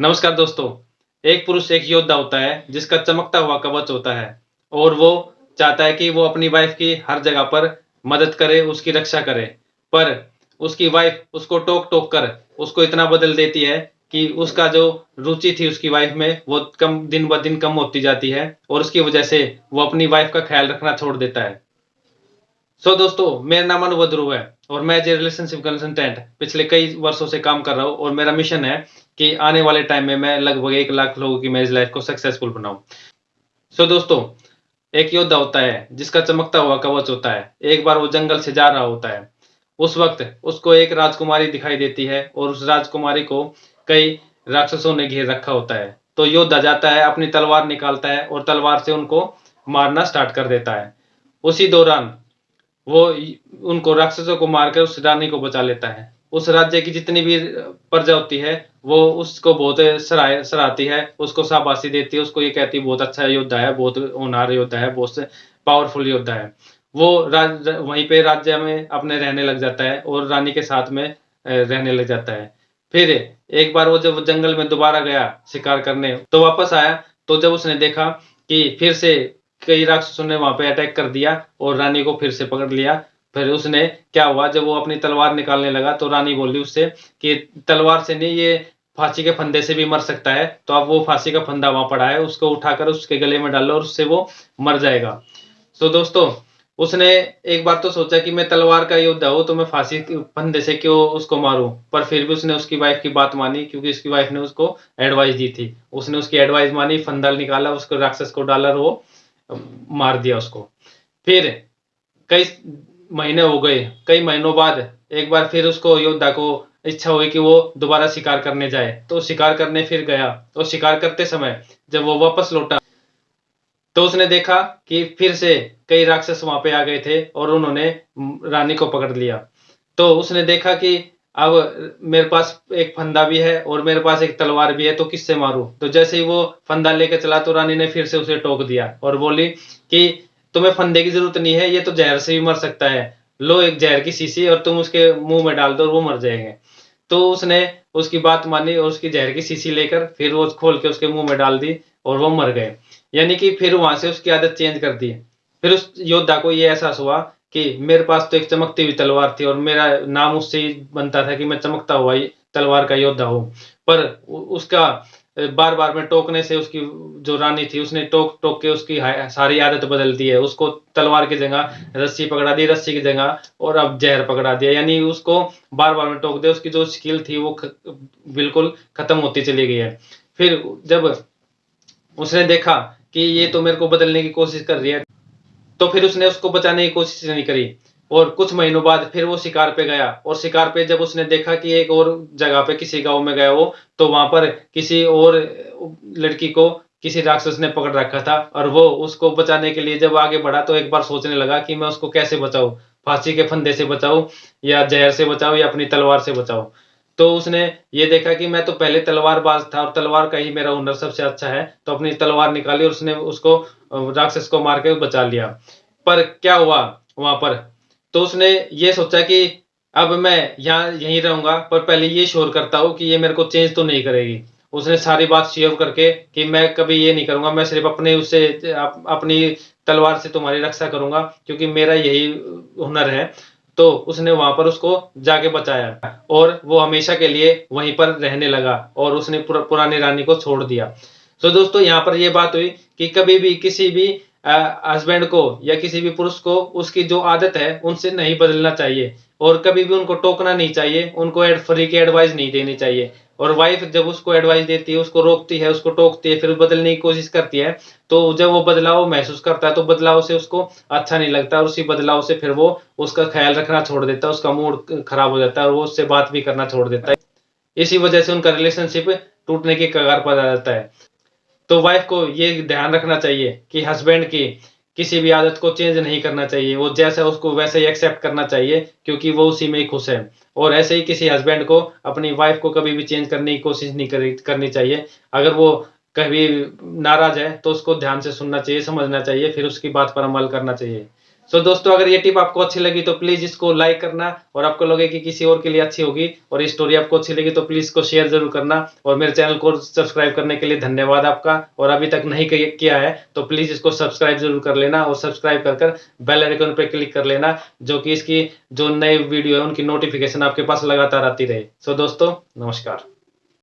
नमस्कार दोस्तों। एक पुरुष एक योद्धा होता है जिसका चमकता हुआ कवच होता है और वो चाहता है कि वो अपनी वाइफ की हर जगह पर मदद करे, उसकी रक्षा करे। पर उसकी वाइफ उसको टोक-टोक कर उसको इतना बदल देती है कि उसका जो रुचि थी उसकी वाइफ में वो कम दिन-ब-दिन कम होती जाती है और उसकी वजह से वो अपनी वाइफ का ख्याल रखना छोड़ देता है। दोस्तों, मेरा नाम अनुभव ध्रुव है और मैं एज ए रिलेशनशिप कंसल्टेंट पिछले कई वर्षों से काम कर रहा हूँ और मेरा मिशन है कि आने वाले टाइम में मैं लगभग 1 लाख लोगों की मैरिज लाइफ को सक्सेसफुल बनाऊं। दोस्तों, एक योद्धा होता है जिसका चमकता हुआ कवच होता है। एक बार वो जंगल से जा रहा होता है। उस वक्त उसको एक राजकुमारी दिखाई देती है और उस राजकुमारी को कई राक्षसों ने घेर रखा होता है। तो योद्धा जाता है, अपनी तलवार निकालता है और तलवार से उनको मारना स्टार्ट कर देता है। उसी दौरान वो उनको राक्षसों को मारकर उस रानी को बचा लेता है। उस राज्य की जितनी भी प्रजा होती है वो उसको बहुत सराहती है, उसको शाबाशी देती है, उसको ये कहती है बहुत अच्छा योद्धा है, बहुत होनहार योद्धा है, बहुत पावरफुल योद्धा है। वो वहीं पे राज्य में अपने रहने लग जाता है और रानी के साथ में रहने लग जाता है। फिर एक बार वो जब जंगल में दोबारा गया शिकार करने तो वापस आया, तो जब उसने देखा कि फिर से कई राक्षसों ने वहां पे अटैक कर दिया और रानी को फिर से पकड़ लिया। फिर उसने क्या हुआ, जब वो अपनी तलवार निकालने लगा तो रानी बोली उससे कि तलवार से नहीं, ये फांसी के फंदे से भी मर सकता है। तो अब वो फांसी का फंदा वहां पड़ा है, उसको उठाकर उसके गले में डालो और उससे वो मर जाएगा। दोस्तों, उसने एक बार तो सोचा कि मैं तलवार का योद्धा हूँ तो मैं फांसी के फंदे से क्यों उसको मारूं, पर फिर भी उसने उसकी वाइफ की बात मानी क्योंकि उसकी वाइफ ने उसको एडवाइस दी थी। उसने उसकी एडवाइस मानी, फंदा निकाला, उसको राक्षस को डाला और वो मार दिया उसको। फिर कई महीने हो गए, कई महीनों बाद एक बार फिर उसको योद्धा को इच्छा हुई कि वो दोबारा शिकार करने जाए। तो शिकार करने फिर गया। तो शिकार करते समय जब वो वापस लौटा तो उसने देखा कि फिर से कई राक्षस वहां पे आ गए थे और उन्होंने रानी को पकड़ लिया। तो उसने देखा कि अब मेरे पास एक फंदा भी है और मेरे पास एक तलवार भी है, तो किससे मारूं। तो जैसे ही वो फंदा लेकर चला तो रानी ने फिर से उसे टोक दिया और बोली कि तुम्हें फंदे की जरूरत नहीं है, ये तो जहर से भी मर सकता है। लो एक जहर की शीशी और तुम उसके मुंह में डाल दो और वो मर जाएंगे। तो उसने उसकी बात मानी और उसकी जहर की शीशी लेकर फिर वो खोल के उसके मुंह में डाल दी और वो मर गए। यानी कि फिर वहां से उसकी आदत चेंज कर दी। फिर उस योद्धा को ये एहसास हुआ कि मेरे पास तो एक चमकती हुई तलवार थी और मेरा नाम उससे ही बनता था कि मैं चमकता हुआ तलवार का योद्धा हूँ। पर उसका बार बार में टोकने से उसकी जो रानी थी उसने टोक टोक के उसकी सारी आदत बदल दी है। उसको तलवार की जगह रस्सी पकड़ा दी, रस्सी की जगह और अब जहर पकड़ा दिया। यानी उसको बार बार में टोक दिया, उसकी जो स्किल थी वो बिल्कुल खत्म होती चली गई है। फिर जब उसने देखा कि ये तो मेरे को बदलने की कोशिश कर रही है, तो फिर उसने उसको बचाने की कोशिश नहीं करी। और कुछ महीनों बाद फिर वो शिकार पे गया और शिकार पे जब उसने देखा कि एक और जगह पे किसी गांव में गया वो, तो वहां पर किसी और लड़की को किसी राक्षस ने पकड़ रखा था और वो उसको बचाने के लिए जब आगे बढ़ा तो एक बार सोचने लगा कि मैं उसको कैसे बचाऊं, फांसी के फंदे से बचाऊं या जहर से बचाऊं या अपनी तलवार से बचाऊं। तो उसने ये देखा कि मैं तो पहले तलवारबाज था और तलवार का ही मेरा हुनर सबसे अच्छा है, तो अपनी तलवार निकाली और उसने उसको राक्षस को मार के बचा लिया। पर क्या हुआ वहां पर, तो उसने ये सोचा कि अब मैं यहाँ यहीं रहूंगा पर पहले ये श्योर करता हूँ कि ये मेरे को चेंज तो नहीं करेगी। उसने सारी बात श्योर करके कि मैं कभी ये नहीं करूंगा, मैं सिर्फ अपने उससे अपनी तलवार से तुम्हारी रक्षा करूंगा क्योंकि मेरा यही हुनर है। तो उसने वहां पर उसको जाके बचाया और वो हमेशा के लिए वहीं पर रहने लगा और उसने पुरानी रानी को छोड़ दिया। दोस्तों, यहाँ पर ये बात हुई कि कभी भी किसी भी हस्बैंड को या किसी भी पुरुष को उसकी जो आदत है उनसे नहीं बदलना चाहिए और कभी भी उनको टोकना नहीं चाहिए, उनको फ्री की एडवाइस नहीं देनी चाहिए। और वाइफ जब उसको एडवाइस देती है, उसको रोकती है, उसको टोकती है, फिर बदलने की कोशिश करती है, तो जब वो बदलाव महसूस करता है तो बदलाव से उसको अच्छा नहीं लगता और उसी बदलाव से फिर वो उसका ख्याल रखना छोड़ देता है, उसका मूड खराब हो जाता है और वो उससे बात भी करना छोड़ देता है। इसी वजह से उनका रिलेशनशिप टूटने की कगार पर आ जाता है। तो वाइफ को ये ध्यान रखना चाहिए कि हस्बैंड की किसी भी आदत को चेंज नहीं करना चाहिए, वो जैसा उसको वैसे ही एक्सेप्ट करना चाहिए क्योंकि वो उसी में ही खुश है। और ऐसे ही किसी हस्बैंड को अपनी वाइफ को कभी भी चेंज करने की कोशिश नहीं करनी चाहिए। अगर वो कभी नाराज है तो उसको ध्यान से सुनना चाहिए, समझना चाहिए, फिर उसकी बात पर अमल करना चाहिए। सो दोस्तों, अगर ये टिप आपको अच्छी लगी तो प्लीज इसको लाइक करना, और आपको लगे कि किसी और के लिए अच्छी होगी और ये स्टोरी आपको अच्छी लगी तो प्लीज इसको शेयर जरूर करना। और मेरे चैनल को सब्सक्राइब करने के लिए धन्यवाद आपका, और अभी तक नहीं किया है तो प्लीज इसको सब्सक्राइब जरूर कर लेना, और सब्सक्राइब कर बेल आइकन पर क्लिक कर लेना, जो कि इसकी जो नए वीडियो है उनकी नोटिफिकेशन आपके पास लगातार आती रहे। सो दोस्तों, नमस्कार।